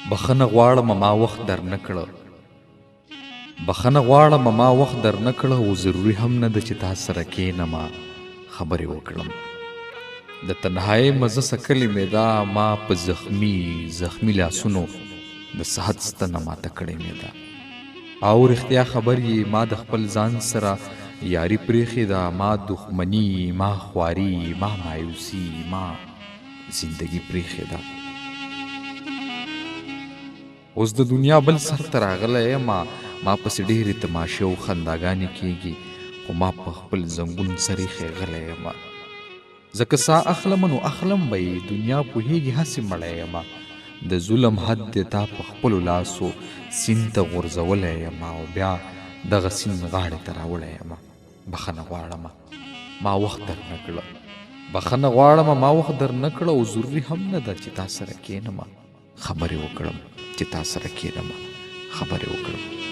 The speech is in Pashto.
بخنه غواړم ما وخت در نه کړه بخنه غواړم ما وخت در نه کړه او ضروري هم نه ده چې تا سره کښېنم خبرې وکړم د تنهایۍ مزه څکلې مې ده ما په زخمي لاسونو د صحت ستنه ماته کړې مې ده او رښتیا خبر یې ما د خپل ځان سره یاري پرېښې ده ما دښمني ما خواري ما مایوسي ما زندگی پرېښې ده اوس د دنیا بل سر ته راغلی یم ما پسې ډېرې تماشې او خنداګانې کېږي خو ما په خپل زنګون سر ایښی غلی یم ځکه سا اخلم نو اخلم به یې دنیا پوهېږي هسې مړی یم د ظلم حد دې تا په خپلو لاسو سیند ته غورځولی یم او بیا دغه سیند غاړې ته راوړی یم بخښنه غواړم ما وخت در نه کړه بخښنه غواړم ما وخت در نه کړه او ضروري هم نه ده چې تا سره کښېنم خبرې وکړم چې تا سره کښېنم خبرې وکړم